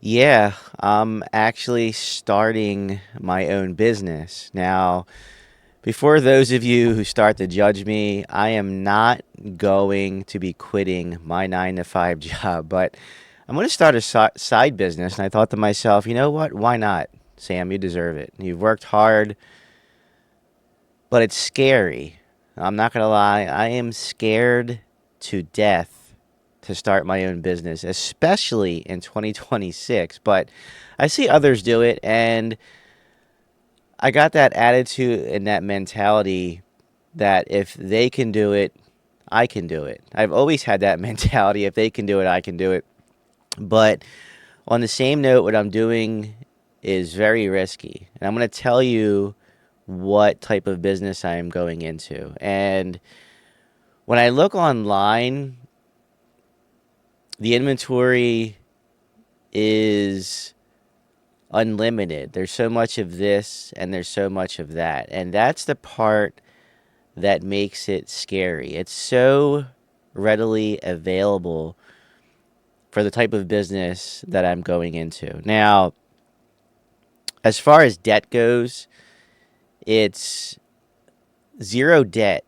Yeah, I'm actually starting my own business. Now, before those of you who start to judge me, I am not going to be quitting my 9 to 5 job, but I'm going to start a side business. And I thought to myself, you know what? Why not? Sam, you deserve it. You've worked hard, but it's scary. I'm not going to lie. I am scared to death to start my own business, especially in 2026. But I see others do it, and I got that attitude and that mentality that if they can do it, I can do it. I've always had that mentality. If they can do it, I can do it. But on the same note, what I'm doing is very risky. And I'm going to tell you what type of business I am going into. And when I look online, the inventory is unlimited. There's so much of this and there's so much of that. And that's the part that makes it scary. It's so readily available for the type of business that I'm going into. Now, as far as debt goes, it's zero debt.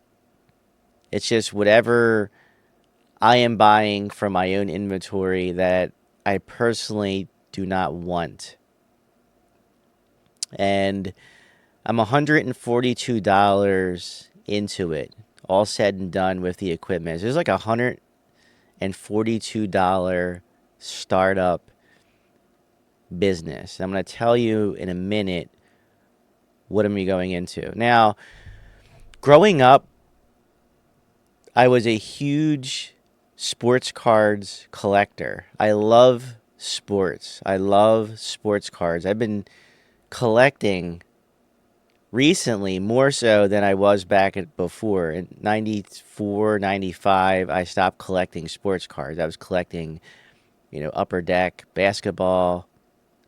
It's just whatever I am buying from my own inventory that I personally do not want. And I'm $142 into it, all said and done with the equipment. So there's like $142 startup business. I'm going to tell you in a minute what I'm going into. Now, growing up, I was a huge sports cards collector. I love sports. I love sports cards. I've been collecting recently more so than I was back at before. In 94, 95, I stopped collecting sports cards. I was collecting, Upper Deck, basketball,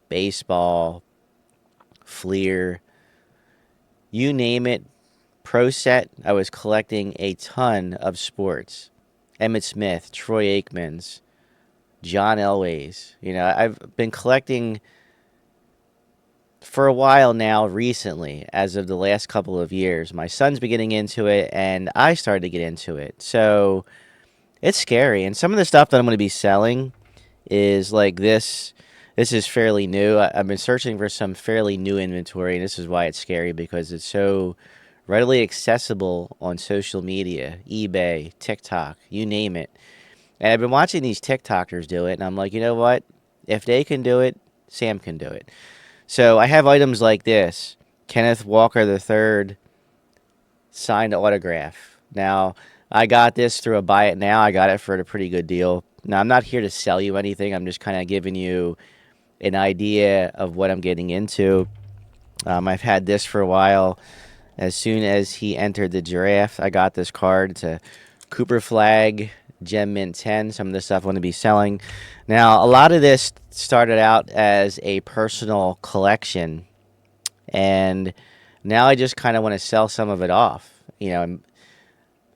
baseball, Fleer, you name it, Pro Set. I was collecting a ton of sports. Emmett Smith, Troy Aikman's, John Elway's. I've been collecting for a while now, recently, as of the last couple of years. My son's been getting into it, and I started to get into it. So it's scary. And some of the stuff that I'm going to be selling is like this. This is fairly new. I've been searching for some fairly new inventory, and this is why it's scary because it's so readily accessible on social media, eBay, TikTok, you name it. And I've been watching these TikTokers do it, and I'm like, you know what? If they can do it, Sam can do it. So I have items like this: Kenneth Walker III signed autograph. Now, I got this through a buy it now. I got it for a pretty good deal. Now, I'm not here to sell you anything. I'm just kind of giving you an idea of what I'm getting into. I've had this for a while. As soon as he entered the draft, I got this card. It's a Cooper Flag Gem Mint 10. Some of the stuff I'm going to be selling. Now, a lot of this started out as a personal collection, and now I just kind of want to sell some of it off, and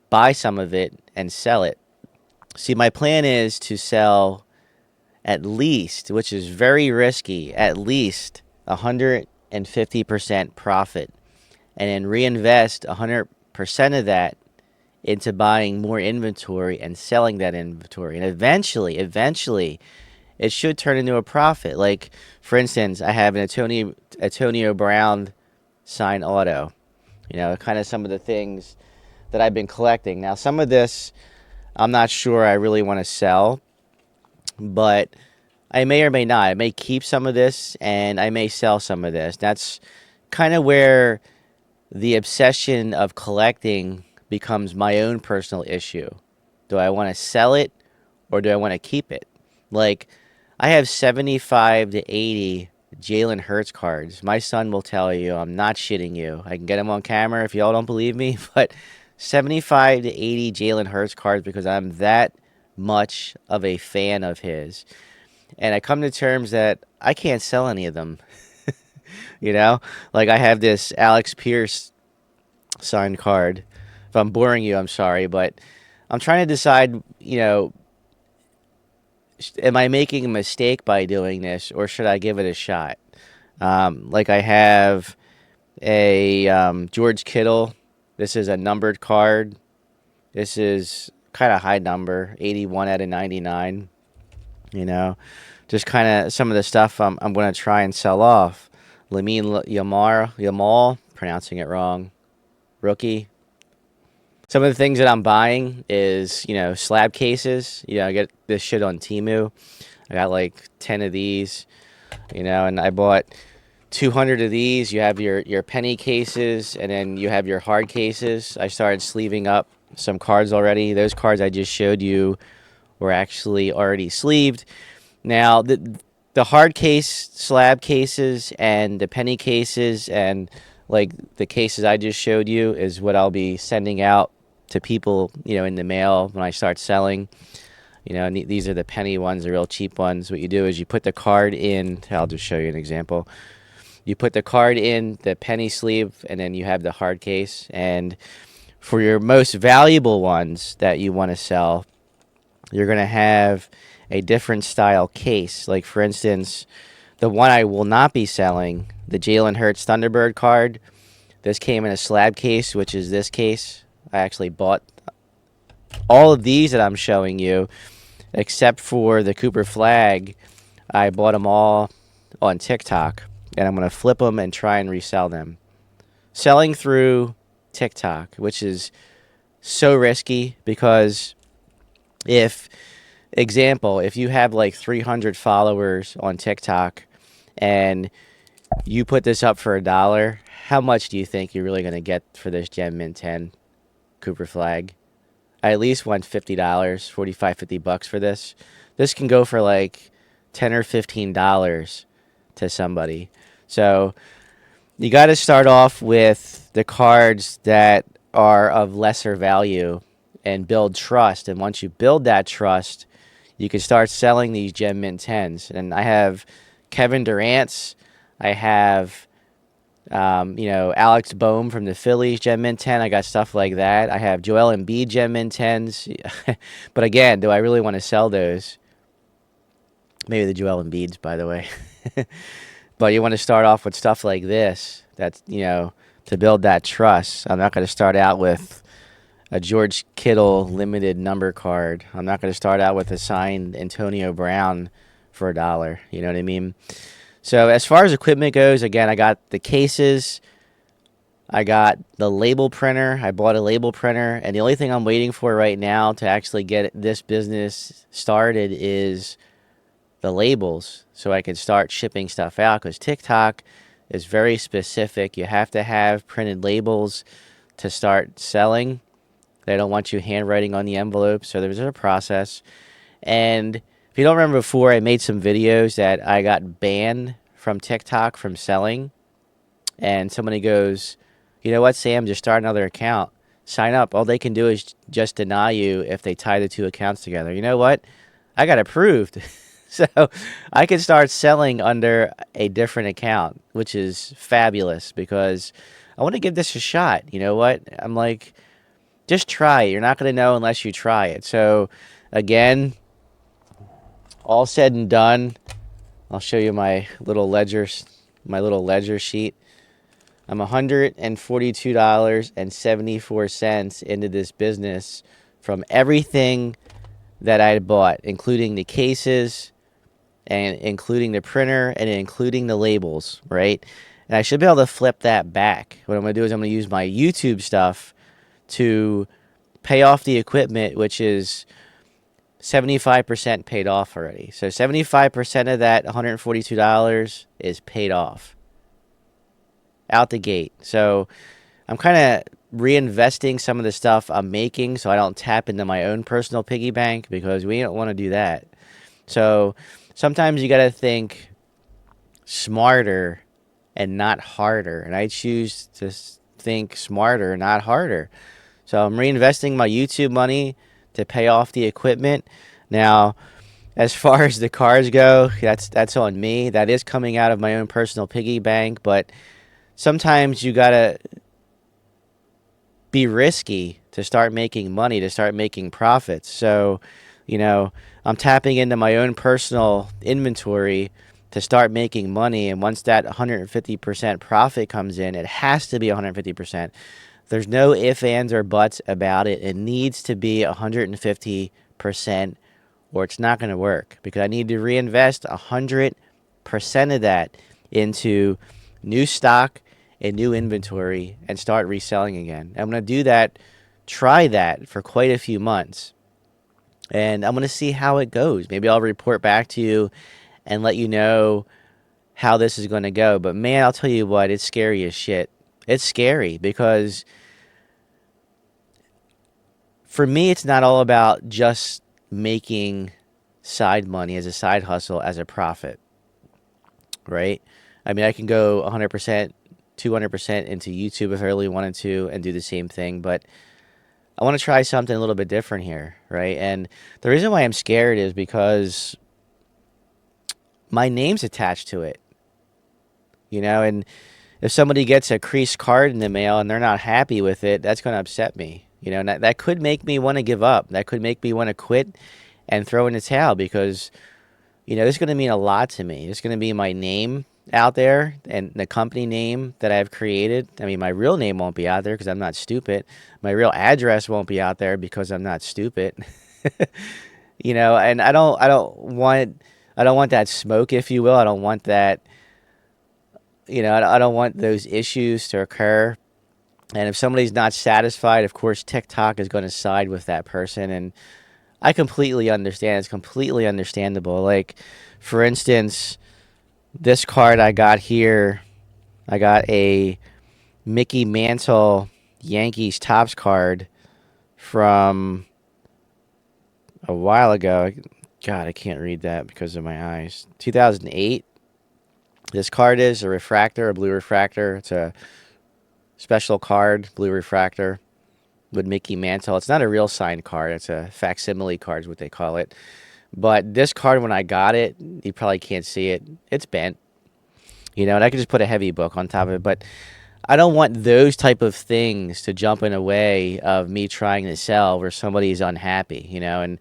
buy some of it and sell it. See, my plan is to sell at least, which is very risky, at least 150% profit, and then reinvest 100% of that into buying more inventory and selling that inventory. And eventually, it should turn into a profit. Like, for instance, I have an Antonio Brown sign auto. Kind of some of the things that I've been collecting. Now, some of this I'm not sure I really want to sell, but I may or may not. I may keep some of this and I may sell some of this. That's kind of where the obsession of collecting becomes my own personal issue. Do I want to sell it or do I want to keep it? Like, I have 75 to 80 Jalen Hurts cards. My son will tell you, I'm not shitting you. I can get him on camera if y'all don't believe me, but 75 to 80 Jalen Hurts cards because I'm that much of a fan of his. And I come to terms that I can't sell any of them. you know? Like, I have this Alex Pierce signed card. If I'm boring you, I'm sorry, but I'm trying to decide, am I making a mistake by doing this, or should I give it a shot? Like I have a George Kittle. This is a numbered card. This is kind of high number, 81 out of 99. You know, just kind of some of the stuff I'm going to try and sell off. Lamine Yamal, pronouncing it wrong, rookie. Some of the things that I'm buying is, slab cases. I get this shit on Temu. I got like 10 of these, and I bought 200 of these. You have your penny cases, and then you have your hard cases. I started sleeving up some cards already. Those cards I just showed you were actually already sleeved. Now, the hard case slab cases and the penny cases and like the cases I just showed you is what I'll be sending out to people, in the mail when I start selling. And these are the penny ones, the real cheap ones. What you do is you put the card in. I'll just show you an example. You put the card in the penny sleeve, and then you have the hard case. And for your most valuable ones that you want to sell, you're going to have a different style case. Like, for instance, the one I will not be selling, the Jalen Hurts Thunderbird card, this came in a slab case, which is this case. I actually bought all of these that I'm showing you, except for the Cooper Flag. I bought them all on TikTok, and I'm going to flip them and try and resell them. Selling through TikTok, which is so risky because if you have like 300 followers on TikTok and you put this up for $1, how much do you think you're really going to get for this Gem Mint 10 Cooper Flag? I at least want $50, $45-$50 for this. This can go for like $10 or $15 to somebody. So you got to start off with the cards that are of lesser value and build trust. And once you build that trust, you can start selling these Gem Mint 10s. And I have Kevin Durant's. I have, Alex Boehm from the Phillies Gem Mint 10. I got stuff like that. I have Joel Embiid Gem Mint 10s. But again, do I really want to sell those? Maybe the Joel Embiids, by the way. But you want to start off with stuff like this. That's, to build that trust. I'm not going to start out with a George Kittle limited number card. I'm not going to start out with a signed Antonio Brown for $1. You know what I mean? So as far as equipment goes, again, I got the cases. I got the label printer. I bought a label printer. And the only thing I'm waiting for right now to actually get this business started is the labels, so I can start shipping stuff out, because TikTok is very specific. You have to have printed labels to start selling. They don't want you handwriting on the envelope, so there's a process. And if you don't remember before, I made some videos that I got banned from TikTok from selling. And somebody goes, you know what, Sam, just start another account. Sign up. All they can do is just deny you if they tie the two accounts together. You know what? I got approved. So I can start selling under a different account, which is fabulous because I want to give this a shot. You know what? I'm like, just try it. You're not going to know unless you try it. So again, all said and done, I'll show you my little ledger sheet. I'm $142.74 into this business from everything that I bought, including the cases and including the printer and including the labels, right? And I should be able to flip that back. What I'm going to do is I'm going to use my YouTube stuff to pay off the equipment, which is 75% paid off already. So 75% of that $142 is paid off out the gate. So I'm kind of reinvesting some of the stuff I'm making so I don't tap into my own personal piggy bank, because we don't want to do that. So sometimes you got to think smarter and not harder. And I choose to think smarter, not harder. So I'm reinvesting my YouTube money to pay off the equipment. Now, as far as the cars go, that's on me. That is coming out of my own personal piggy bank. But sometimes you got to be risky to start making money, to start making profits. So, I'm tapping into my own personal inventory to start making money. And once that 150% profit comes in, it has to be 150%. There's no ifs, ands, or buts about it. It needs to be 150% or it's not going to work, because I need to reinvest 100% of that into new stock and new inventory and start reselling again. I'm going to do that, try that for quite a few months. And I'm going to see how it goes. Maybe I'll report back to you and let you know how this is going to go. But man, I'll tell you what, it's scary as shit. It's scary because for me, it's not all about just making side money as a side hustle, as a profit, right? I mean, I can go 100%, 200% into YouTube if I really wanted to and do the same thing, but I want to try something a little bit different here, right? And the reason why I'm scared is because my name's attached to it, and if somebody gets a creased card in the mail and they're not happy with it, that's going to upset me, and that could make me want to give up. That could make me want to quit and throw in the towel, because, this is going to mean a lot to me. It's going to be my name out there and the company name that I've created. I mean, my real name won't be out there because I'm not stupid. My real address won't be out there because I'm not stupid. And I don't want that smoke, if you will. I don't want that, I don't want those issues to occur. And if somebody's not satisfied, of course, TikTok is going to side with that person. And I completely understand. It's completely understandable. Like, for instance, this card I got here, I got a Mickey Mantle Yankees Topps card from a while ago. God, I can't read that because of my eyes. 2008. This card is a refractor, a blue refractor. It's a special card, blue refractor with Mickey Mantle. It's not a real signed card. It's a facsimile card is what they call it. But this card, when I got it, you probably can't see it. It's bent, and I could just put a heavy book on top of it. But I don't want those type of things to jump in a way of me trying to sell where somebody's unhappy, And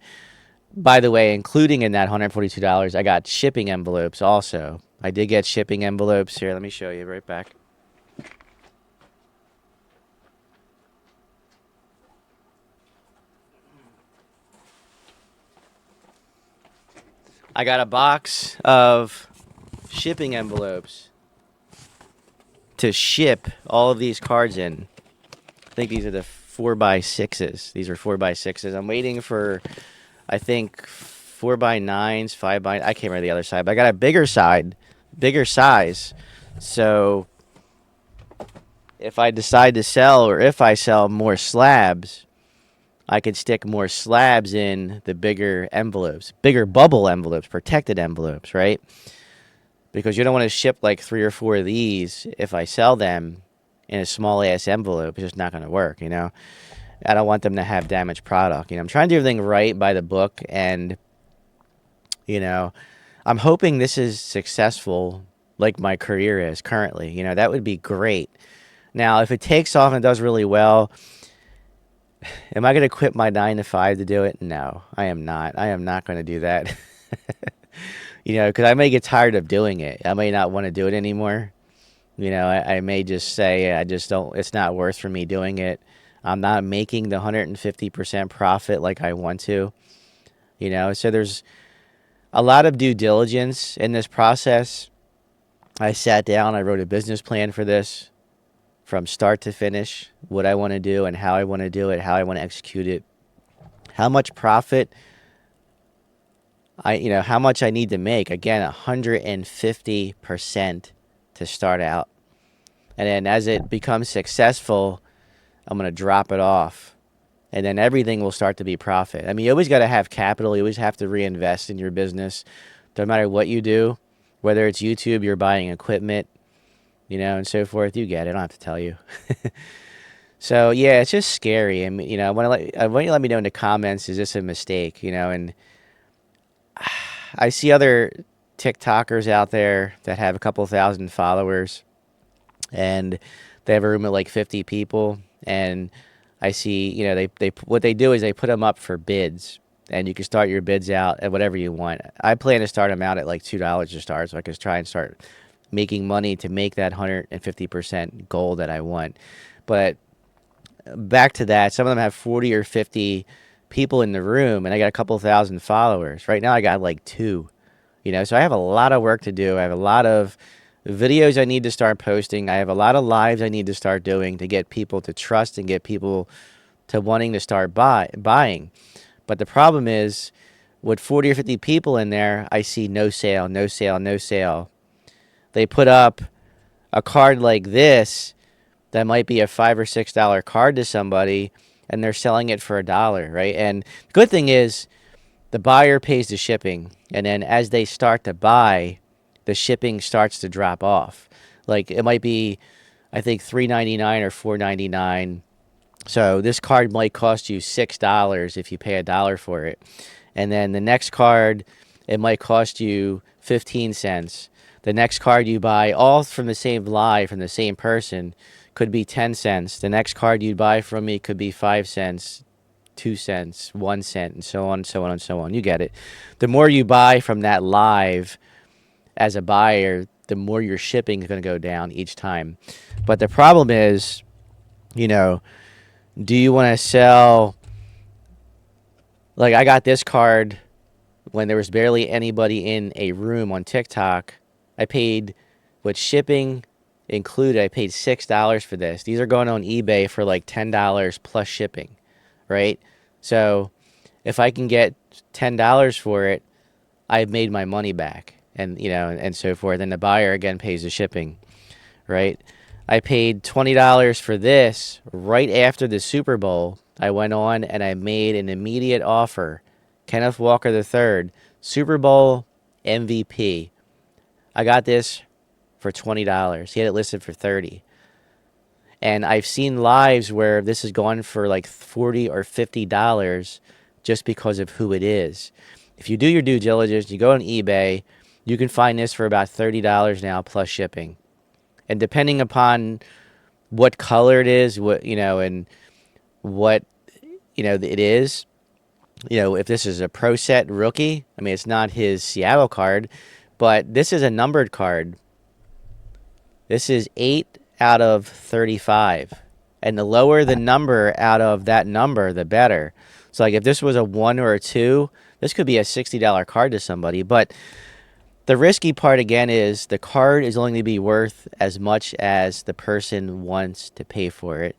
by the way, including in that $142, I got shipping envelopes also. I did get shipping envelopes here. Let me show you right back. I got a box of shipping envelopes to ship all of these cards in. I think these are the 4x6s. These are 4x6s. I'm waiting for, I think, 4x9s, 5x. I can't remember the other side, but I got a bigger size. So if I decide to sell, or if I sell more slabs, I could stick more slabs in the bigger envelopes, bigger bubble envelopes, protected envelopes, right? Because you don't want to ship like 3 or 4 of these if I sell them in a small ass envelope. It's just not going to work, I don't want them to have damaged product. I'm trying to do everything right by the book, and I'm hoping this is successful like my career is currently. That would be great. Now, if it takes off and does really well, am I going to quit my 9 to 5 to do it? No, I am not. I am not going to do that. Because I may get tired of doing it. I may not want to do it anymore. I may just say, I just don't, it's not worth for me doing it. I'm not making the 150% profit like I want to, so there's a lot of due diligence in this process. I sat down, I wrote a business plan for this from start to finish, what I want to do and how I want to do it, how I want to execute it, how much profit how much I need to make. Again, 150% to start out. And then as it becomes successful, I'm going to drop it off. And then everything will start to be profit. I mean, you always got to have capital. You always have to reinvest in your business. No matter what you do, whether it's YouTube, you're buying equipment, and so forth. You get it. I don't have to tell you. So, yeah, it's just scary. I mean, I want you to let me know in the comments, is this a mistake, and I see other TikTokers out there that have a couple thousand followers, and they have a room of like 50 people, and I see, they what they do is they put them up for bids, and you can start your bids out at whatever you want. I plan to start them out at like $2 to start, so I can try and start making money to make that 150% goal that I want. But back to that, some of them have 40 or 50 people in the room, and I got a couple thousand followers. Right now, I got like two. So I have a lot of work to do. I have a lot of videos I need to start posting. I have a lot of lives I need to start doing to get people to trust and get people to wanting to start buying. But the problem is, with 40 or 50 people in there, I see no sale, no sale, no sale. They put up a card like this that might be a $5 or $6 card to somebody, and they're selling it for $1, right? And the good thing is, the buyer pays the shipping, and then as they start to buy, the shipping starts to drop off. Like, it might be, I think, $3.99 or $4.99. So this card might cost you $6 if you pay $1 for it. And then the next card, it might cost you 15 cents. The next card you buy, all from the same live, from the same person, could be 10 cents. The next card you buy from me could be 5 cents, 2 cents, 1 cent, and so on and so on and so on. You get it. The more you buy from that live as a buyer, the more your shipping is going to go down each time. But the problem is, do you want to sell? Like, I got this card when there was barely anybody in a room on TikTok. I paid, with shipping included, I paid $6 for this. These are going on eBay for like $10 plus shipping, right? So if I can get $10 for it, I've made my money back, and so forth. And the buyer again pays the shipping, right? I paid $20 for this right after the Super Bowl. I went on and I made an immediate offer. Kenneth Walker III, Super Bowl MVP. I got this for $20. He had it listed for $30. And I've seen lives where this has gone for like $40 or $50 just because of who it is. If you do your due diligence, you go on eBay, you can find this for about $30 now plus shipping. And depending upon what color it is, and what, it is, if this is a Pro Set rookie, I mean, it's not his Seattle card, but this is a numbered card. This is 8 out of 35. And the lower the number out of that number, the better. So, like, if this was a 1 or a 2, this could be a $60 card to somebody. But the risky part, again, is the card is only going to be worth as much as the person wants to pay for it.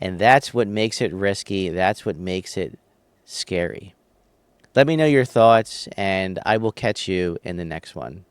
And that's what makes it risky. That's what makes it scary. Let me know your thoughts, and I will catch you in the next one.